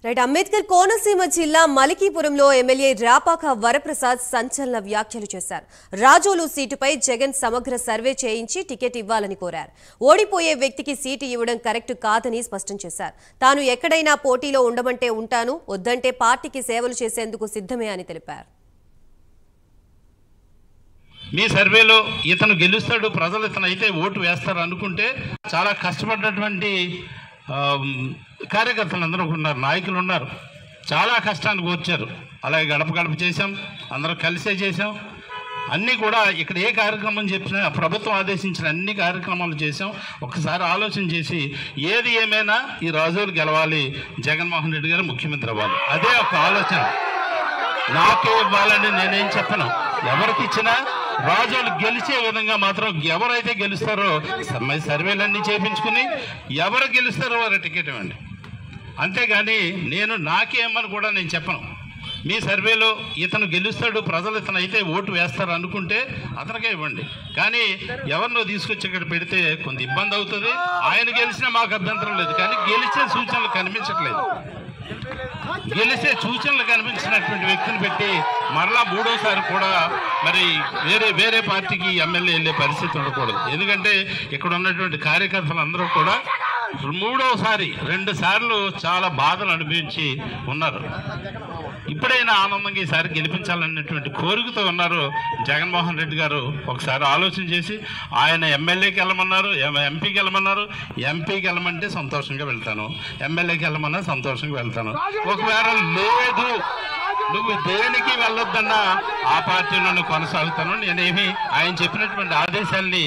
Right. Ambedkar Konaseema జిల్లా మలికీపురంలో MLA Rapaka Varaprasad సంచలన వ్యాఖ్యలు చేశారు. రాజోలు సీటుపై జగన్ సమగ్ర సర్వే చేయించి టికెట్ ఇవ్వాలని కోరారు. ఓడిపోయే వ్యక్తికి సీటు ఇవ్వడం కరెక్ట్ కాదని స్పష్టం చేశారు. తాను ఎక్కడైనా పోటీలో ఉండమంటే ఉంటాను, వద్దంటే పార్టీకి సేవలు చేసేందుకు సిద్ధమే అని తెలిపారు. మీ సర్వేలో ఇతను గెలుస్తాడు, ప్రజలు ఇతనైతే ఓటు వేస్తారు అనుకుంటే చాలా కష్టపడ్డటువంటి కార్యకర్తలు అందరూ ఉన్నారు, నాయకులు ఉన్నారు, చాలా కష్టానికి వచ్చారు. అలాగే గడప గడప చేసాం, అందరూ కలిసే చేసాం. అన్నీ కూడా ఇక్కడ ఏ కార్యక్రమం చెప్పినా ప్రభుత్వం ఆదేశించిన అన్ని కార్యక్రమాలు చేసాం. ఒకసారి ఆలోచన చేసి ఏది ఏమైనా ఈ రాజోలు గెలవాలి, జగన్మోహన్ రెడ్డి గారు ముఖ్యమంత్రి అవ్వాలి, అదే ఒక ఆలోచన. నాకే ఇవ్వాలని నేనేం చెప్పను, ఎవరికి ఇచ్చినా రాజోలు గెలిచే విధంగా మాత్రం ఎవరైతే గెలుస్తారో సర్వేలన్నీ చేయించుకుని ఎవరు గెలుస్తారో వారి టికెట్ ఇవ్వండి. అంతేగాని నేను నాకేమని కూడా నేను చెప్పను. మీ సర్వేలో ఇతను గెలుస్తాడు, ప్రజలు ఇతనైతే ఓటు వేస్తారు అనుకుంటే అతనికే ఇవ్వండి. కానీ ఎవరినో తీసుకొచ్చి ఇక్కడ పెడితే కొంత ఇబ్బంది అవుతుంది. ఆయన గెలిచినా మాకు అభ్యంతరం లేదు, కానీ గెలిచే సూచనలు కనిపించట్లేదు. గెలిచే సూచనలు కనిపించినటువంటి వ్యక్తిని పెట్టి మరలా మూడోసారి కూడా మరి వేరే పార్టీకి ఎమ్మెల్యే వెళ్ళే పరిస్థితి ఉండకూడదు. ఎందుకంటే ఇక్కడ ఉన్నటువంటి కార్యకర్తలు అందరూ కూడా మూడోసారి 2 సార్లు చాలా బాధలు అనుభవించి ఉన్నారు. ఇప్పుడైనా ఆనందంగా ఈసారి గెలిపించాలనేటువంటి కోరికతో ఉన్నారు. జగన్మోహన్ రెడ్డి గారు ఒకసారి ఆలోచన చేసి ఆయన ఎమ్మెల్యేకి వెళ్ళమన్నారు, ఎంపీకి వెళ్ళమన్నారు. ఎంపీకి వెళ్ళమంటే సంతోషంగా వెళ్తాను, ఎమ్మెల్యేకి వెళ్ళమన్నా సంతోషంగా వెళ్తాను. ఒకవేళ లేదు నువ్వు దేనికి వెళ్ళొద్దన్నా ఆ పార్టీలోనే కొనసాగుతాను. నేనేమి ఆయన చెప్పినటువంటి ఆదేశాలని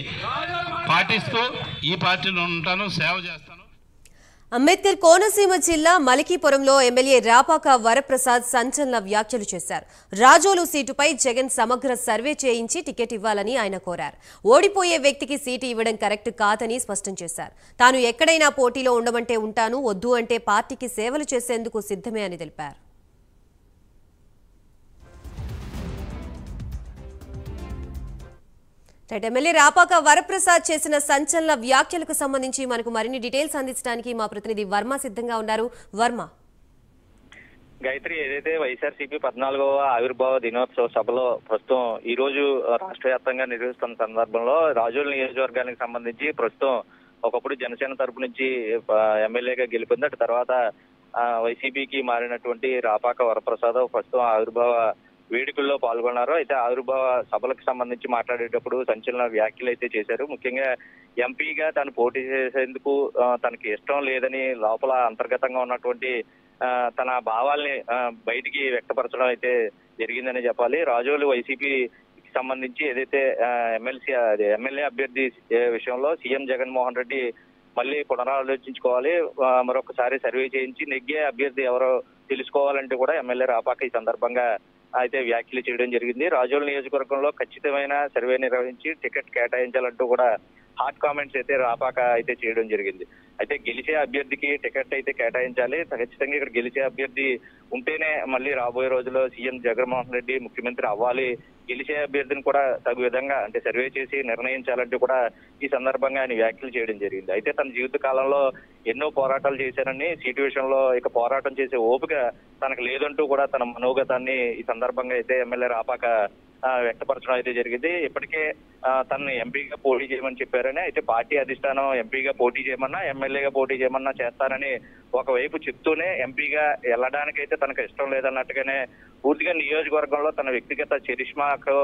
పాటిస్తూ ఈ పార్టీలో ఉంటాను, సేవ చేస్తాను. అంబేద్కర్ కోనసీమ జిల్లా మలికీపురంలో ఎమ్మెల్యే రాపాక వరప్రసాద్ సంచలన వ్యాఖ్యలు చేశారు. రాజోలు సీటుపై జగన్ సమగ్ర సర్వే చేయించి టికెట్ ఇవ్వాలని ఆయన కోరారు. ఓడిపోయే వ్యక్తికి సీటు ఇవ్వడం కరెక్ట్ కాదని స్పష్టం చేశారు. తాను ఎక్కడైనా పోటీలో ఉండమంటే ఉంటాను, వద్దు అంటే పార్టీకి సేవలు చేసేందుకు సిద్ధమే అని తెలిపారు. ఎమ్మెల్యే రాపాక వరప్రసాద్ చేసిన సంచలన వ్యాఖ్యలకు సంబంధించి మనకు మరిన్ని డీటెయిల్స్ అందించడానికి మా ప్రతినిధి వర్మ సిద్ధంగా ఉన్నారు. వర్మ. గాయత్రి, ఏదైతే వైఎస్ఆర్సీపీ 14వ ఆవిర్భావ దినోత్సవ సభలో ప్రస్తుతం ఈ రోజు రాష్ట్ర వ్యాప్తంగా నిర్వహిస్తున్న సందర్భంలో రాజోలు నియోజకవర్గానికి సంబంధించి ప్రస్తుతం ఒకప్పుడు జనసేన తరపు నుంచి ఎమ్మెల్యేగా గెలుపొంది, అటు తర్వాత వైసీపీకి మారినటువంటి రాపాక వరప్రసాద్ ప్రస్తుతం ఆవిర్భావ వేడుకల్లో పాల్గొన్నారు. అయితే ఆవిర్భావ సభలకు సంబంధించి మాట్లాడేటప్పుడు సంచలన వ్యాఖ్యలు అయితే చేశారు. ముఖ్యంగా ఎంపీగా తాను పోటీ చేసేందుకు తనకి ఇష్టం లేదని లోపల అంతర్గతంగా ఉన్నటువంటి తన భావాల్ని బయటికి వ్యక్తపరచడం అయితే జరిగిందని చెప్పాలి. రాజోలు వైసీపీకి సంబంధించి ఏదైతే ఎమ్మెల్యే అభ్యర్థి విషయంలో సీఎం జగన్మోహన్ రెడ్డి మళ్ళీ పునరాలోచించుకోవాలి, మరొకసారి సర్వే చేయించి నెగ్గే అభ్యర్థి ఎవరో తెలుసుకోవాలంటే కూడా ఎమ్మెల్యే రాపాక ఈ సందర్భంగా అయితే వ్యాఖ్యలు చేయడం జరిగింది. రాజోలు నియోజకవర్గంలో ఖచ్చితమైన సర్వే నిర్వహించి టికెట్ కేటాయించాలంటూ కూడా హాట్ కామెంట్స్ అయితే రాపాక అయితే చేయడం జరిగింది. అయితే గెలిచే అభ్యర్థికి టికెట్ అయితే కేటాయించాలి, ఖచ్చితంగా ఇక్కడ గెలిచే అభ్యర్థి ఉంటేనే మళ్ళీ రాబోయే రోజుల్లో సీఎం జగన్మోహన్ రెడ్డి ముఖ్యమంత్రి అవ్వాలి, గెలిచే అభ్యర్థిని కూడా తగు విధంగా అంటే సర్వే చేసి నిర్ణయించాలంటూ కూడా ఈ సందర్భంగా ఆయన వ్యాఖ్యలు చేయడం జరిగింది. అయితే తన జీవిత కాలంలో ఎన్నో పోరాటాలు చేశానని, సీటు విషయంలో ఇక పోరాటం చేసే ఓపిక తనకు లేదంటూ కూడా తన మనోగతాన్ని ఈ సందర్భంగా అయితే ఎమ్మెల్యే రాపాక వ్యక్తపరచడం అయితే జరిగింది. ఇప్పటికే తనని ఎంపీగా పోటీ చేయమని చెప్పారని, అయితే పార్టీ అధిష్టానం ఎంపీగా పోటీ చేయమన్నా ఎమ్మెల్యేగా పోటీ చేయమన్నా చేస్తానని ఒకవైపు చెప్తూనే ఎంపీగా వెళ్ళడానికైతే తనకు ఇష్టం లేదన్నట్టుగానే పూర్తిగా నియోజకవర్గంలో తన వ్యక్తిగత చరిష్మాకు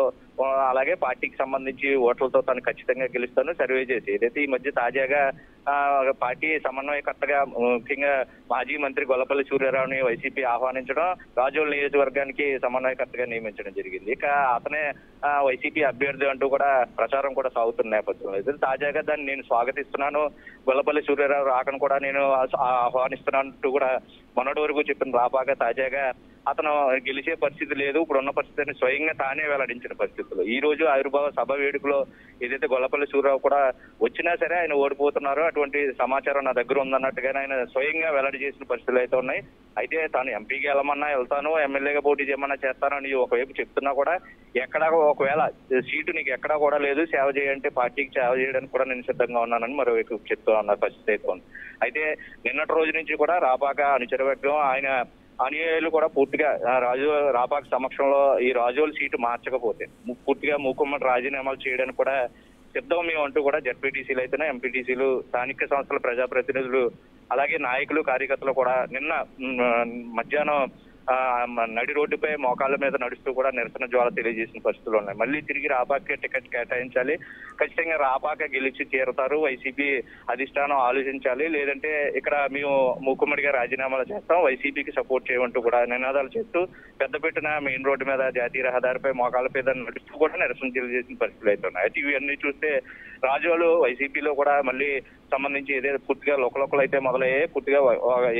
అలాగే పార్టీకి సంబంధించి ఓట్లతో తను ఖచ్చితంగా గెలుస్తాను సర్వే చేసి ఏదైతే ఈ మధ్య తాజాగా పార్టీ సమన్వయకర్తగా ముఖ్యంగా మాజీ మంత్రి గొల్లపల్లి సూర్యారావుని వైసీపీ ఆహ్వానించడం, రాజోలు నియోజకవర్గానికి సమన్వయకర్తగా నియమించడం జరిగింది. ఇక అతనే వైసీపీ అభ్యర్థి అంటూ కూడా ప్రచారం కూడా సాగుతున్న నేపథ్యంలో అయితే తాజాగా దాన్ని నేను స్వాగతిస్తున్నాను, గొల్లపల్లి సూర్యారావు రాకను కూడా నేను ఆహ్వానిస్తున్నానంటూ కూడా మొన్నటి వరకు చెప్పిన రాపాక తాజాగా అతను గెలిచే పరిస్థితి లేదు, ఇప్పుడున్న పరిస్థితిని స్వయంగా తానే వెల్లడించిన పరిస్థితులు. ఈ రోజు ఆవిర్భావ సభ వేడుకలో ఏదైతే గొల్లపల్లి సూర్యరావు కూడా వచ్చినా సరే ఆయన ఓడిపోతున్నారు, అటువంటి సమాచారం నా దగ్గర ఉందన్నట్టుగానే ఆయన స్వయంగా వెల్లడి చేసిన పరిస్థితులు అయితే ఉన్నాయి. అయితే తాను ఎంపీకి వెళ్ళమన్నా వెళ్తాను, ఎమ్మెల్యేగా పోటీ చేయమన్నా చేస్తానని ఒకవైపు చెప్తున్నా కూడా ఎక్కడా ఒకవేళ సీటు నీకు ఎక్కడా కూడా లేదు, సేవ చేయంటే పార్టీకి సేవ చేయడానికి కూడా నేను సిద్ధంగా ఉన్నానని మరోవైపు చెప్తూ ఉన్న పరిస్థితి అయితే ఉంది. అయితే నిన్నటి రోజు నుంచి కూడా రాపాక అనుచరవర్గం ఆయన అనుయాయులు కూడా పూర్తిగా రాపాక సమక్షంలో ఈ రాజోలు సీటు మార్చకపోతే పూర్తిగా మూకుమ్మడి రాజీనామాలు చేయడానికి కూడా సిద్ధం మేము అంటూ కూడా జడ్పీటీసీలు అయితేనే ఎంపీటీసీలు, స్థానిక సంస్థల ప్రజాప్రతినిధులు, అలాగే నాయకులు కార్యకర్తలు కూడా నిన్న మధ్యాహ్నం నడి రోడ్డుపై మోకాళ్ళ మీద నడుస్తూ కూడా నిరసన జ్వాల తెలియజేసిన పరిస్థితులు ఉన్నాయి. మళ్ళీ తిరిగి రాపాకే టికెట్ కేటాయించాలి, ఖచ్చితంగా రాపాక గెలిచి తీరుతారు, వైసీపీ అధిష్టానం ఆలోచించాలి, లేదంటే ఇక్కడ మేము మూకుమ్మడిగా రాజీనామాలు చేస్తాం, వైసీపీకి సపోర్ట్ చేయమంటూ కూడా నినాదాలు చేస్తూ పెద్దపెట్టిన మెయిన్ రోడ్డు మీద జాతీయ రహదారిపై మోకాళ్ళ మీద నడుస్తూ కూడా నిరసన తెలియజేసిన పరిస్థితులు అయితే ఉన్నాయి. అయితే ఇవన్నీ చూస్తే రాజోలు వైసీపీలో కూడా మళ్ళీ సంబంధించి ఏదైతే పూర్తిగా లోకలోకలు అయితే మొదలయ్యాయి, పూర్తిగా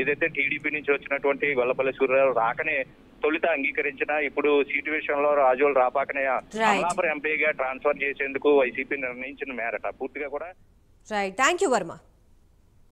ఏదైతే టీడీపీ నుంచి వచ్చినటువంటి గొల్లపల్లి సూర్యరావు రాకనే తొలుత అంగీకరించిన ఇప్పుడు సీటు విషయంలో రాజోలు రాపాకనే అమలాపురం ఎంపీగా ట్రాన్స్ఫర్ చేసేందుకు వైసీపీ నిర్ణయించిన మేరట పూర్తిగా కూడా. Right, thank you Varma.